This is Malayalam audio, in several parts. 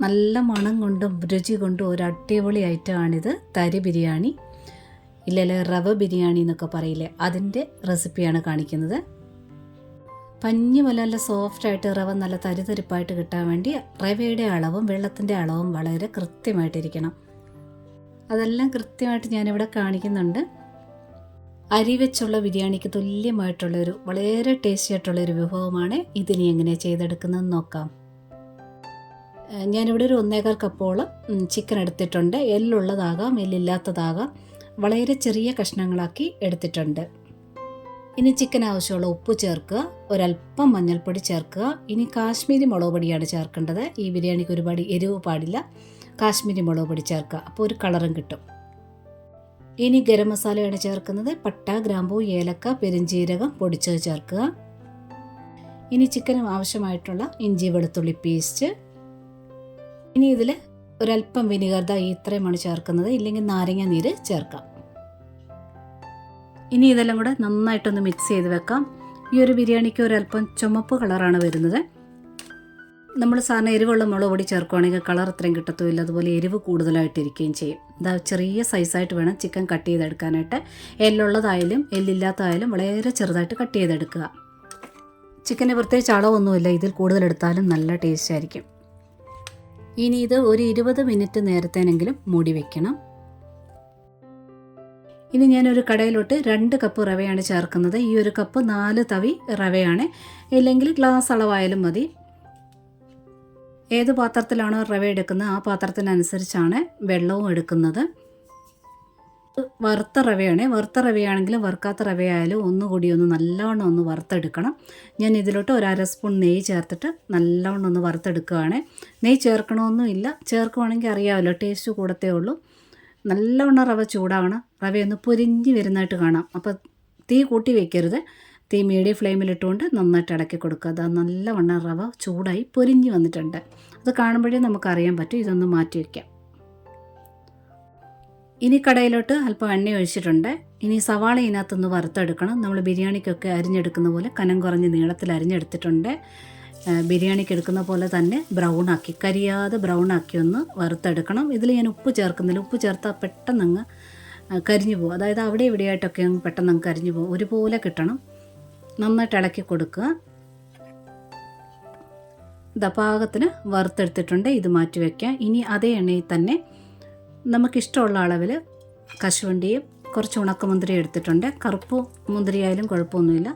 നല്ല മണം കൊണ്ടും രുചി കൊണ്ടും ഒരു അടിപൊളി ഐറ്റമാണിത്. തരി ബിരിയാണി, ഇല്ലല്ലേ റവ ബിരിയാണി എന്നൊക്കെ പറയില്ലേ, അതിൻ്റെ റെസിപ്പിയാണ് കാണിക്കുന്നത്. പഞ്ഞി പോലെ നല്ല സോഫ്റ്റായിട്ട് റവ നല്ല തരിതരിപ്പായിട്ട് കിട്ടാൻ വേണ്ടി റവയുടെ അളവും വെള്ളത്തിൻ്റെ അളവും വളരെ കൃത്യമായിട്ടിരിക്കണം. അതെല്ലാം കൃത്യമായിട്ട് ഞാനിവിടെ കാണിക്കുന്നുണ്ട്. അരി വെച്ചുള്ള ബിരിയാണിക്ക് തുല്യമായിട്ടുള്ളൊരു വളരെ ടേസ്റ്റി ആയിട്ടുള്ളൊരു വിഭവമാണ്. ഇതിനി എങ്ങനെ ചെയ്തെടുക്കുന്നതെന്ന് നോക്കാം. ഞാനിവിടെ ഒരു 1.25 കപ്പോളം ചിക്കൻ എടുത്തിട്ടുണ്ട്. എല്ലുള്ളതാകാം, എല്ലില്ലാത്തതാകാം. വളരെ ചെറിയ കഷ്ണങ്ങളാക്കി എടുത്തിട്ടുണ്ട്. ഇനി ചിക്കൻ ആവശ്യമുള്ള ഉപ്പ് ചേർക്കുക, ഒരല്പം മഞ്ഞൾപ്പൊടി ചേർക്കുക. ഇനി കാശ്മീരി മുളക് പൊടിയാണ് ചേർക്കേണ്ടത്. ഈ ബിരിയാണിക്ക് ഒരുപാട് എരിവ് പാടില്ല. കാശ്മീരി മുളക് പൊടി ചേർക്കുക, അപ്പോൾ ഒരു കളറും കിട്ടും. ഇനി ഗരം മസാലയാണ് ചേർക്കുന്നത്. പട്ട, ഗ്രാമ്പൂ, ഏലക്ക, പെരുംജീരകം പൊടിച്ചത് ചേർക്കുക. ഇനി ചിക്കനും ആവശ്യമായിട്ടുള്ള ഇഞ്ചി വെളുത്തുള്ളി പേസ്റ്റ്. ഇനി ഇതിൽ ഒരല്പം വിനിഗർ, ഇത്രയുമാണ് ചേർക്കുന്നത്, ഇല്ലെങ്കിൽ നാരങ്ങ നീര് ചേർക്കാം. ഇനി ഇതെല്ലാം കൂടെ നന്നായിട്ടൊന്ന് മിക്സ് ചെയ്ത് വെക്കാം. ഈ ഒരു ബിരിയാണിക്ക് ഒരല്പം ചുമപ്പ് കളറാണ് വരുന്നത്. നമ്മൾ സാധാരണ എരിവുള്ള മുളക് പൊടി ചേർക്കുകയാണെങ്കിൽ കളർ അത്രയും കിട്ടത്തുമില്ല, അതുപോലെ എരിവ് കൂടുതലായിട്ടിരിക്കുകയും ചെയ്യും. ചെറിയ സൈസായിട്ട് വേണം ചിക്കൻ കട്ട് ചെയ്തെടുക്കാനായിട്ട്. എല്ലുള്ളതായാലും എല്ലില്ലാത്തതായാലും വളരെ ചെറുതായിട്ട് കട്ട് ചെയ്തെടുക്കുക. ചിക്കന് പ്രത്യേകിച്ച് അളവൊന്നുമില്ല, ഇതിൽ കൂടുതലെടുത്താലും നല്ല ടേസ്റ്റ് ആയിരിക്കും. ഇനി ഇത് ഒരു 20 മിനിറ്റ് നേരത്തേനെങ്കിലും മൂടി വയ്ക്കണം. ഇനി ഞാനൊരു കടയിലോട്ട് 2 കപ്പ് റവയാണ് ചേർക്കുന്നത്. ഈ ഒരു കപ്പ് 4 തവി റവയാണ്, ഇല്ലെങ്കിൽ ഗ്ലാസ് അളവായാലും മതി. ഏത് പാത്രത്തിലാണോ റവ എടുക്കുന്നത് ആ പാത്രത്തിനനുസരിച്ചാണ് വെള്ളവും എടുക്കുന്നത്. വറുത്ത റവയാണ്. വറുത്ത റവയാണെങ്കിലും വറുക്കാത്ത റവയായാലും ഒന്നുകൂടി നല്ലവണ്ണം ഒന്ന് വറുത്തെടുക്കണം. ഞാൻ ഇതിലോട്ട് 1/2 സ്പൂൺ നെയ്യ് ചേർത്തിട്ട് നല്ലവണ്ണം ഒന്ന് വറുത്തെടുക്കുകയാണ്. നെയ്യ് ചേർക്കണമെന്നുമില്ല, ചേർക്കുവാണെങ്കിൽ അറിയാമല്ലോ, ടേസ്റ്റ് കൂടത്തേ ഉള്ളൂ. നല്ലവണ്ണം റവ ചൂടാവണം. റവയൊന്ന് പൊരിഞ്ഞ് വരുന്നതായിട്ട് കാണാം. അപ്പോൾ തീ കൂട്ടി വയ്ക്കരുത്, തീ മീഡിയം ഫ്ലെയിമിലിട്ടുകൊണ്ട് നന്നായിട്ട് ഇളക്കി കൊടുക്കുക. അത് നല്ലവണ്ണം റവ ചൂടായി പൊരിഞ്ഞ് വന്നിട്ടുണ്ട്. അത് കാണുമ്പോഴേ നമുക്കറിയാൻ പറ്റും. ഇതൊന്ന് മാറ്റി വയ്ക്കാം. ഇനി കടയിലോട്ട് അല്പം എണ്ണ ഒഴിച്ചിട്ടുണ്ട്. ഇനി സവാള ഇതിനകത്തൊന്ന് വറുത്തെടുക്കണം. നമ്മൾ ബിരിയാണിക്കൊക്കെ അരിഞ്ഞെടുക്കുന്ന പോലെ കനം കുറഞ്ഞ് നീളത്തിൽ അരിഞ്ഞെടുത്തിട്ടുണ്ട്. ബിരിയാണിക്ക് എടുക്കുന്ന പോലെ തന്നെ ബ്രൗണാക്കി, കരിയാതെ ബ്രൗണാക്കി ഒന്ന് വറുത്തെടുക്കണം. ഇതിൽ ഞാൻ ഉപ്പ് ചേർക്കുന്നില്ല. ഉപ്പ് ചേർത്താൽ പെട്ടെന്ന് അങ്ങ് കരിഞ്ഞു പോകും. അതായത് അവിടെ ഇവിടെയായിട്ടൊക്കെ അങ്ങ് പെട്ടെന്ന് അങ്ങ് കരിഞ്ഞു പോകും. ഒരുപോലെ കിട്ടണം. നന്നായിട്ട് ഇളക്കി കൊടുക്കുക. പാകത്തിന് വറുത്തെടുത്തിട്ടുണ്ട്. ഇത് മാറ്റി വയ്ക്കുക. ഇനി അതേ എണ്ണയിൽ തന്നെ നമുക്കിഷ്ടമുള്ള അളവിൽ കശുവണ്ടിയും കുറച്ച് ഉണക്കമുന്തിരി എടുത്തിട്ടുണ്ട്. കറുപ്പ് മുന്തിരിയായാലും കുഴപ്പമൊന്നുമില്ല.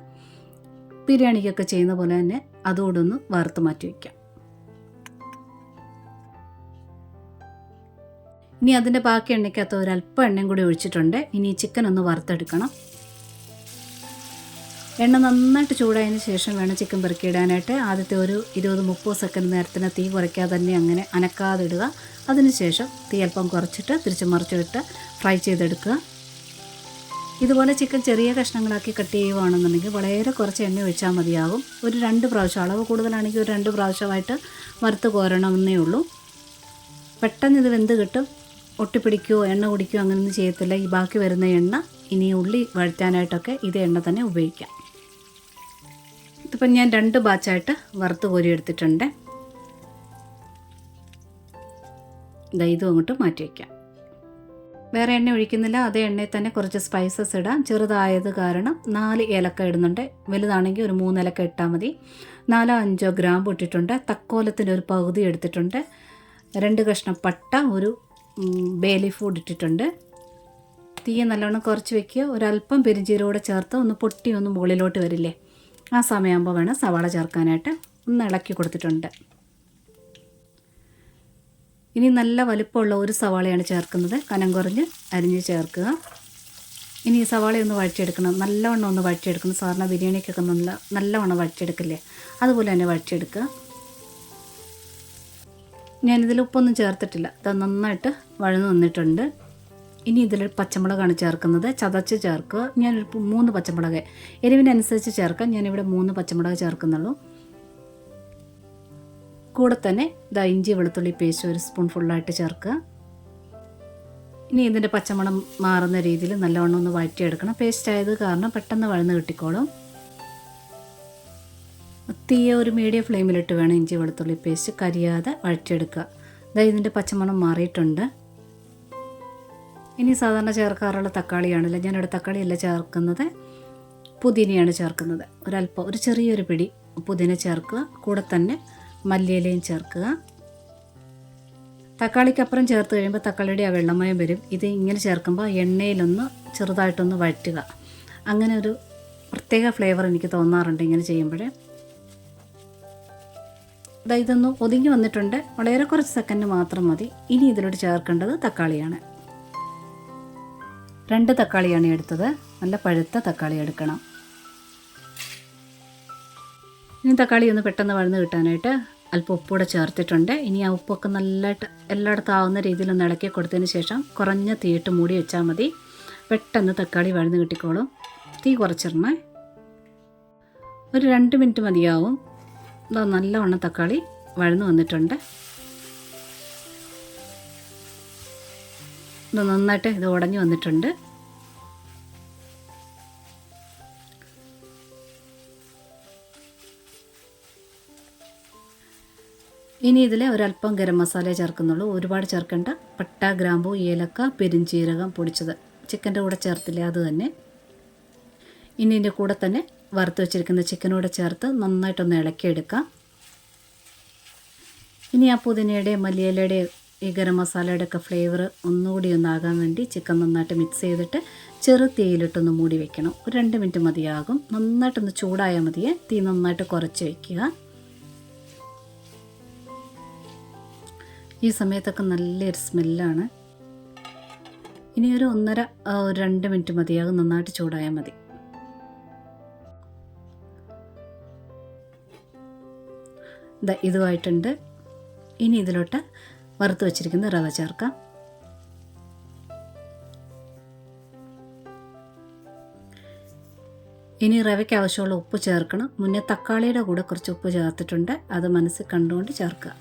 ബിരിയാണിക്കൊക്കെ ചെയ്യുന്ന പോലെ തന്നെ അതുകൂടൊന്ന് വറുത്ത് മാറ്റി വയ്ക്കാം. ഇനി അതിൻ്റെ ബാക്കി എണ്ണയ്ക്കകത്ത് ഒരല്പം എണ്ണയും കൂടി ഒഴിച്ചിട്ടുണ്ട്. ഇനി ചിക്കൻ ഒന്ന് വറുത്തെടുക്കണം. എണ്ണ നന്നായിട്ട് ചൂടായതിന് ശേഷം വേണം ചിക്കൻ പെറുക്കിയിടാനായിട്ട്. ആദ്യത്തെ ഒരു 20-30 സെക്കൻഡ് നേരത്തിന് തീ കുറയ്ക്കാതെ തന്നെ അങ്ങനെ അനക്കാതെ ഇടുക. അതിനുശേഷം തീ അല്പം കുറച്ചിട്ട് തിരിച്ച് മറിച്ചിട്ട് ഫ്രൈ ചെയ്തെടുക്കുക. ഇതുപോലെ ചിക്കൻ ചെറിയ കഷ്ണങ്ങളാക്കി കട്ട് ചെയ്യുകയാണെന്നുണ്ടെങ്കിൽ വളരെ കുറച്ച് എണ്ണ ഒഴിച്ചാൽ മതിയാകും. ഒരു 2 പ്രാവശ്യം, അളവ് കൂടുതലാണെങ്കിൽ ഒരു 2 പ്രാവശ്യമായിട്ട് വറുത്ത് കോരണമെന്നേ ഉള്ളൂ. പെട്ടെന്ന് ഇത് വെന്ത് കിട്ടും. ഒട്ടിപ്പിടിക്കുകയോ എണ്ണ കുടിക്കുകയോ അങ്ങനെയൊന്നും ചെയ്യത്തില്ല. ഈ ബാക്കി വരുന്ന എണ്ണ ഇനി ഉള്ളി വഴറ്റാനായിട്ടൊക്കെ ഇതേ എണ്ണ തന്നെ ഉപയോഗിക്കാം. ഇതിപ്പം ഞാൻ 2 ബാച്ചായിട്ട് വറുത്ത് കോരി എടുത്തിട്ടുണ്ട്. ഇതും അങ്ങോട്ട് മാറ്റി വയ്ക്കാം. വേറെ എണ്ണ ഒഴിക്കുന്നില്ല. അതേ എണ്ണയിൽ തന്നെ കുറച്ച് സ്പൈസസ് ഇടാം. ചെറുതായത് കാരണം 4 ഏലക്ക ഇടുന്നുണ്ട്. വലുതാണെങ്കിൽ ഒരു 3 ഏലക്ക ഇട്ടാൽ മതി. 4-5 ഗ്രാമ്പ് ഇട്ടിട്ടുണ്ട്. തക്കോലത്തിൻ്റെ ഒരു പകുതി എടുത്തിട്ടുണ്ട്. 2 കഷ്ണം പട്ട, ഒരു ബേ ലീഫ് കൂടി ഇട്ടിട്ടുണ്ട്. തീ നല്ലോണം കുറച്ച് വയ്ക്കുക. ഒരല്പം പെരുംജീരകം ചേർത്ത് ഒന്ന് പൊട്ടി ഒന്ന് മുകളിലോട്ട് വരില്ലേ, ആ സമയമാകുമ്പോൾ വേണം സവാള ചേർക്കാനായിട്ട്. ഒന്ന് ഇളക്കി കൊടുത്തിട്ടുണ്ട്. ഇനി നല്ല വലിപ്പമുള്ള ഒരു സവാളയാണ് ചേർക്കുന്നത്. കനം കുറഞ്ഞ് അരിഞ്ഞ് ചേർക്കുക. ഇനി ഈ സവാളയൊന്ന് വഴറ്റിയെടുക്കണം. നല്ലവണ്ണം ഒന്ന് വഴറ്റിയെടുക്കണം. സാധാരണ ബിരിയാണിക്കൊക്കെ നല്ലവണ്ണം വഴറ്റിയെടുക്കില്ലേ, അതുപോലെ തന്നെ വഴറ്റിയെടുക്കുക. ഞാനിതിൽ ഉപ്പൊന്നും ചേർത്തിട്ടില്ല. അത് നന്നായിട്ട് വഴന്നു വന്നിട്ടുണ്ട്. ഇനി ഇതിൽ പച്ചമുളകാണ് ചേർക്കുന്നത്. ചതച്ച് ചേർക്കുക. ഞാനൊരു 3 പച്ചമുളക് എരിവിനനുസരിച്ച് ചേർക്കാം. ഞാനിവിടെ 3 പച്ചമുളക് ചേർക്കുന്നുള്ളൂ. കൂടെ തന്നെ ഇഞ്ചി വെളുത്തുള്ളി പേസ്റ്റ് 1 സ്പൂൺ ഫുള്ളായിട്ട് ചേർക്കുക. ഇനി ഇതിൻ്റെ പച്ചമണം മാറുന്ന രീതിയിൽ നല്ലവണ്ണം ഒന്ന് വഴറ്റിയെടുക്കണം. പേസ്റ്റ് ആയത് കാരണം പെട്ടെന്ന് വഴന്ന് കിട്ടിക്കോളും. തീയെ ഒരു മീഡിയം ഫ്ലെയിമിലിട്ട് വേണം ഇഞ്ചി വെളുത്തുള്ളി പേസ്റ്റ് കരിയാതെ വഴറ്റിയെടുക്കുക. ഇതിൻ്റെ പച്ചമണം മാറിയിട്ടുണ്ട്. ഇനി സാധാരണ ചേർക്കാറുള്ള തക്കാളിയാണല്ലോ, ഞാനിവിടെ തക്കാളിയല്ല ചേർക്കുന്നത്, പുതിനയാണ് ചേർക്കുന്നത്. ഒരല്പം ഒരു ചെറിയൊരു പിടി പുതിന ചേർക്കുക, കൂടെ തന്നെ മല്ലിയിലയും ചേർക്കുക. തക്കാളിക്കപ്പുറം ചേർത്ത് കഴിയുമ്പോൾ തക്കാളിയുടെ ആ വെള്ളമയം വരും. ഇത് ഇങ്ങനെ ചേർക്കുമ്പോൾ എണ്ണയിലൊന്ന് ചെറുതായിട്ടൊന്ന് വഴറ്റുക. അങ്ങനെ ഒരു പ്രത്യേക ഫ്ലേവർ എനിക്ക് തോന്നാറുണ്ട് ഇങ്ങനെ ചെയ്യുമ്പോൾ. ഇതൊന്ന് ഒതുങ്ങി വന്നിട്ടുണ്ട്. വളരെ കുറച്ച് സെക്കൻഡ് മാത്രം മതി. ഇനി ഇതിലോട്ട് ചേർക്കേണ്ടത് തക്കാളിയാണ്. 2 തക്കാളിയാണ് എടുത്തത്. നല്ല പഴുത്ത തക്കാളി എടുക്കണം. ഇനി തക്കാളി ഒന്ന് പെട്ടെന്ന് വഴന്ന് കിട്ടാനായിട്ട് അല്പം ഉപ്പൂടെ ചേർത്തിട്ടുണ്ട്. ഇനി ആ ഉപ്പൊക്കെ നല്ലതായിട്ട് എല്ലായിടത്തും ആവുന്ന രീതിയിൽ ഒന്ന് ഇളക്കി കൊടുത്തതിന് ശേഷം കുറഞ്ഞ തീയിട്ട് മൂടി വെച്ചാൽ മതി. പെട്ടെന്ന് തക്കാളി വഴന്ന് കിട്ടിക്കോളും. തീ കുറച്ചിടണേ. ഒരു 2 മിനിറ്റ് മതിയാവും. ഇതാ നല്ലവണ്ണം തക്കാളി വഴന്ന് വന്നിട്ടുണ്ട്. ഇത് നന്നായിട്ട് ഇത് ഉടഞ്ഞു വന്നിട്ടുണ്ട്. ഇനി ഇതിൽ ഒരല്പം ഗരം മസാല ചേർക്കുന്നുള്ളൂ, ഒരുപാട് ചേർക്കേണ്ട. പട്ട, ഗ്രാമ്പൂ, ഏലക്ക, പെരുംജീരകം പൊടിച്ചത് ചിക്കൻ്റെ കൂടെ ചേർത്തില്ലേ, അത് തന്നെ. ഇനി ഇതിൻ്റെ കൂടെ തന്നെ വറുത്ത് വെച്ചിരിക്കുന്ന ചിക്കനൂടെ ചേർത്ത് നന്നായിട്ടൊന്ന് ഇളക്കിയെടുക്കാം. ഇനി ആ പുതിനയുടെയും മല്ലിയിലയുടെയും ഈ ഗരം മസാലയുടെ ഒക്കെ ഫ്ലേവർ ഒന്നുകൂടി ഒന്നാകാൻ വേണ്ടി ചിക്കൻ നന്നായിട്ട് മിക്സ് ചെയ്തിട്ട് ചെറു തീയിലിട്ടൊന്ന് മൂടി വെക്കണം. ഒരു 2 മിനിറ്റ് മതിയാകും. നന്നായിട്ടൊന്ന് ചൂടായാൽ മതിയേ. തീ നന്നായിട്ട് കുറച്ച് വയ്ക്കുക. ഈ സമയത്തൊക്കെ നല്ലൊരു സ്മെല്ലാണ്. ഇനി ഒരു 2 മിനിറ്റ് മതിയാകും. നന്നായിട്ട് ചൂടായാൽ മതി. ഇതുമായിട്ടുണ്ട്. ഇനി ഇതിലോട്ട് വറുത്ത് വെച്ചിരിക്കുന്ന റവ ചേർക്കാം. ഇനി റവയ്ക്ക് ആവശ്യമുള്ള ഉപ്പ് ചേർക്കണം. മുന്നേ തക്കാളിയുടെ കൂടെ കുറച്ച് ഉപ്പ് ചേർത്തിട്ടുണ്ട്, അത് മനസ്സിൽ കണ്ടുകൊണ്ട് ചേർക്കുക.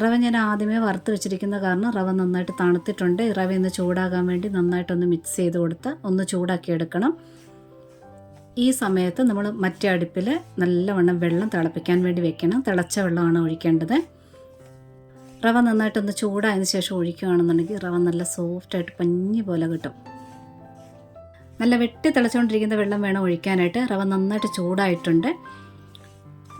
റവ ഞാൻ ആദ്യമേ വറുത്ത് വെച്ചിരിക്കുന്ന കാരണം റവ നന്നായിട്ട് തണുത്തിട്ടുണ്ട്. റവ ഒന്ന് ചൂടാകാൻ വേണ്ടി നന്നായിട്ടൊന്ന് മിക്സ് ചെയ്ത് കൊടുത്ത് ഒന്ന് ചൂടാക്കി എടുക്കണം. ഈ സമയത്ത് നമ്മൾ മറ്റേ അടുപ്പിൽ നല്ലവണ്ണം വെള്ളം തിളപ്പിക്കാൻ വേണ്ടി വെക്കണം. തിളച്ച വെള്ളമാണ് ഒഴിക്കേണ്ടത്. റവ നന്നായിട്ടൊന്ന് ചൂടായതിന് ശേഷം ഒഴിക്കുകയാണെന്നുണ്ടെങ്കിൽ റവ നല്ല സോഫ്റ്റായിട്ട് പഞ്ഞി പോലെ കിട്ടും. നല്ല വെട്ടി തിളച്ചുകൊണ്ടിരിക്കുന്ന വെള്ളം വേണം ഒഴിക്കാനായിട്ട്. റവ നന്നായിട്ട് ചൂടായിട്ടുണ്ട്.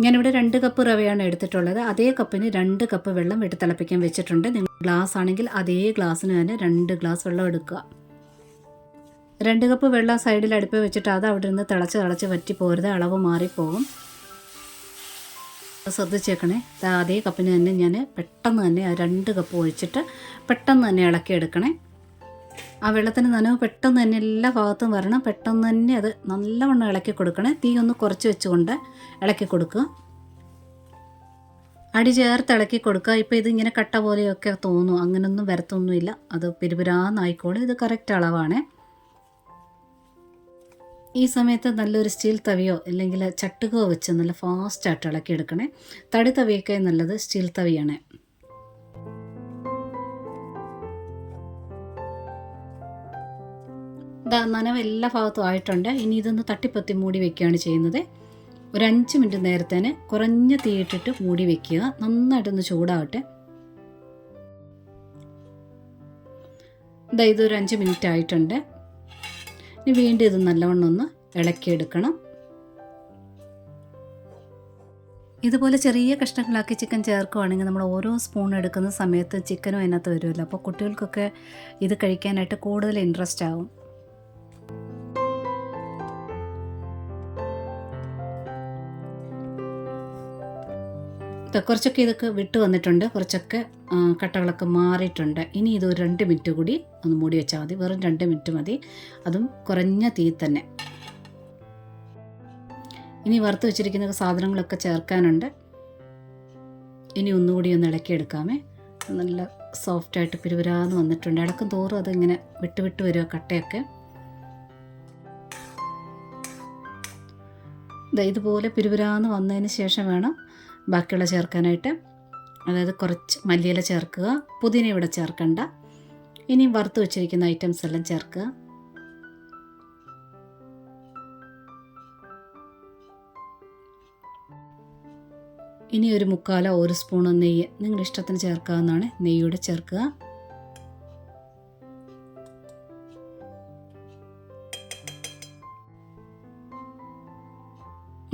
ഞാനിവിടെ 2 കപ്പ് റവയാണ് എടുത്തിട്ടുള്ളത്. അതേ കപ്പിന് 2 കപ്പ് വെള്ളം വെട്ടി തിളപ്പിക്കാൻ വെച്ചിട്ടുണ്ട്. നിങ്ങൾ ഗ്ലാസ് ആണെങ്കിൽ അതേ ഗ്ലാസ്സിന് തന്നെ 2 ഗ്ലാസ് വെള്ളം എടുക്കുക. 2 കപ്പ് വെള്ളം സൈഡിൽ അടുപ്പ് വെച്ചിട്ട് അത് അവിടെ നിന്ന് തിളച്ച് വറ്റി പോരുത്, അളവ് മാറിപ്പോകും. ശ്രദ്ധിച്ചേക്കണേ. അതേ കപ്പിന് തന്നെ ഞാൻ പെട്ടെന്ന് തന്നെ 2 കപ്പ് ഒഴിച്ചിട്ട് പെട്ടെന്ന് തന്നെ ഇളക്കിയെടുക്കണേ. ആ വെള്ളത്തിന് നനവ് പെട്ടെന്ന് തന്നെ എല്ലാ ഭാഗത്തും വരണം. പെട്ടെന്ന് തന്നെ അത് നല്ലവണ്ണം ഇളക്കി കൊടുക്കണേ. തീ ഒന്ന് കുറച്ച് വെച്ചുകൊണ്ട് ഇളക്കി കൊടുക്കുക. അടി ചേർത്ത് ഇളക്കി കൊടുക്കുക. ഇപ്പോൾ ഇതിങ്ങനെ കട്ട പോലെയൊക്കെ തോന്നും, അങ്ങനെയൊന്നും വരത്തൊന്നുമില്ല. അത് പിരുപിരാന്നായിക്കോളും. ഇത് കറക്റ്റ് അളവാണ്. ഈ സമയത്ത് നല്ലൊരു സ്റ്റീൽ തവിയോ അല്ലെങ്കിൽ ചട്ടുകോ വെച്ച് നല്ല ഫാസ്റ്റായിട്ട് ഇളക്കിയെടുക്കണേ. തടി തവിയൊക്കെ നല്ലത് സ്റ്റീൽ തവിയാണ്. നനവ് എല്ലാ ഭാഗത്തും ആയിട്ടുണ്ട്. ഇനി ഇതൊന്ന് തട്ടിപ്പൊത്തി മൂടി വയ്ക്കുകയാണ് ചെയ്യുന്നത്. ഒരു 5 മിനിറ്റ് നേരത്തേന് കുറഞ്ഞ തീയിട്ടിട്ട് മൂടി വയ്ക്കുക. നന്നായിട്ടൊന്ന് ചൂടാവട്ടെ. ഇതൊരു 5 മിനിറ്റ് ആയിട്ടുണ്ട്. ഇനി വീണ്ടും ഇത് നല്ലവണ്ണം ഒന്ന് ഇളക്കിയെടുക്കണം. ഇതുപോലെ ചെറിയ കഷ്ണങ്ങളാക്കി ചിക്കൻ ചേർക്കുകയാണെങ്കിൽ നമ്മൾ ഓരോ സ്പൂൺ എടുക്കുന്ന സമയത്ത് ചിക്കനും അതിനകത്ത് വരുമല്ലോ. അപ്പോൾ കുട്ടികൾക്കൊക്കെ ഇത് കഴിക്കാനായിട്ട് കൂടുതൽ ഇൻട്രസ്റ്റ് ആവും. കുറച്ചൊക്കെ ഇതൊക്കെ വിട്ട് വന്നിട്ടുണ്ട്. കുറച്ചൊക്കെ കട്ടകളൊക്കെ മാറിയിട്ടുണ്ട്. ഇനി ഇത് ഒരു 2 മിനിറ്റ് കൂടി ഒന്ന് മൂടി വെച്ചാൽ മതി. വെറും 2 മിനിറ്റ് മതി. അതും കുറഞ്ഞ തീ തന്നെ. ഇനി വറുത്ത് വെച്ചിരിക്കുന്ന സാധനങ്ങളൊക്കെ ചേർക്കാനുണ്ട്. ഇനി ഒന്നുകൂടി ഒന്ന് ഇളക്കിയെടുക്കാമേ. നല്ല സോഫ്റ്റായിട്ട് പിരുവരാന്ന് വന്നിട്ടുണ്ട്. ഇളക്കും തോറും അതിങ്ങനെ വിട്ട് വരിക കട്ടയൊക്കെ. ഇതുപോലെ പിരുവരാന്ന് വന്നതിന് ശേഷം വേണം ബാക്കിയുള്ള ചേർക്കാനായിട്ട്. അതായത് കുറച്ച് മല്ലിയില ചേർക്കുക. പുതിന ഇവിടെ ചേർക്കണ്ട. ഇനി വറുത്ത് വെച്ചിരിക്കുന്ന ഐറ്റംസ് എല്ലാം ചേർക്കുക. ഇനി ഒരു മുക്കാലോ ഒരു സ്പൂണോ നെയ്യ് നിങ്ങളുടെ ഇഷ്ടത്തിന് ചേർക്കാവുന്നതാണ്. നെയ്യൂടെ ചേർക്കുക.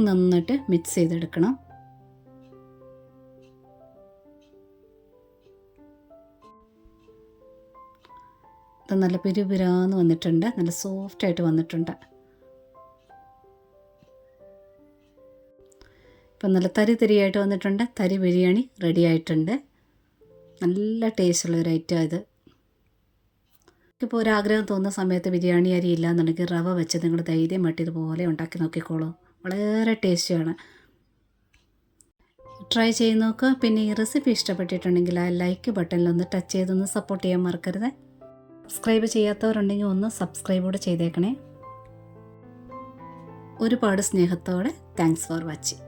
നന്നായിട്ട് മിക്സ് ചെയ്തെടുക്കണം. ഇത് നല്ല പിരുപിരാന്ന് വന്നിട്ടുണ്ട്, നല്ല സോഫ്റ്റായിട്ട് വന്നിട്ടുണ്ട്. ഇപ്പം നല്ല തരി തരിയായിട്ട് വന്നിട്ടുണ്ട്. തരി ബിരിയാണി റെഡി ആയിട്ടുണ്ട്. നല്ല ടേസ്റ്റുള്ള ഒരു ഐറ്റം ഇത്. ഇപ്പോൾ ഒരാഗ്രഹം തോന്നുന്ന സമയത്ത് ബിരിയാണി അരി ഇല്ലയെന്നുണ്ടെങ്കിൽ റവ വെച്ച് നിങ്ങൾ ധൈര്യമായിട്ട് ഇതുപോലെ ഉണ്ടാക്കി നോക്കിക്കോളൂ. വളരെ ടേസ്റ്റിയാണ്. ട്രൈ ചെയ്ത് നോക്കുക. പിന്നെ ഈ റെസിപ്പി ഇഷ്ടപ്പെട്ടിട്ടുണ്ടെങ്കിൽ ആ ലൈക്ക് ബട്ടണിലൊന്ന് ടച്ച് ചെയ്തൊന്ന് സപ്പോർട്ട് ചെയ്യാൻ മറക്കരുത്. സബ്സ്ക്രൈബ് ചെയ്യാത്തവരുണ്ടെങ്കിൽ ഒന്ന് സബ്സ്ക്രൈബ് കൂടെ ചെയ്തേക്കണേ. ഒരുപാട് സ്നേഹത്തോടെ താങ്ക്സ് ഫോർ വാച്ചിങ്.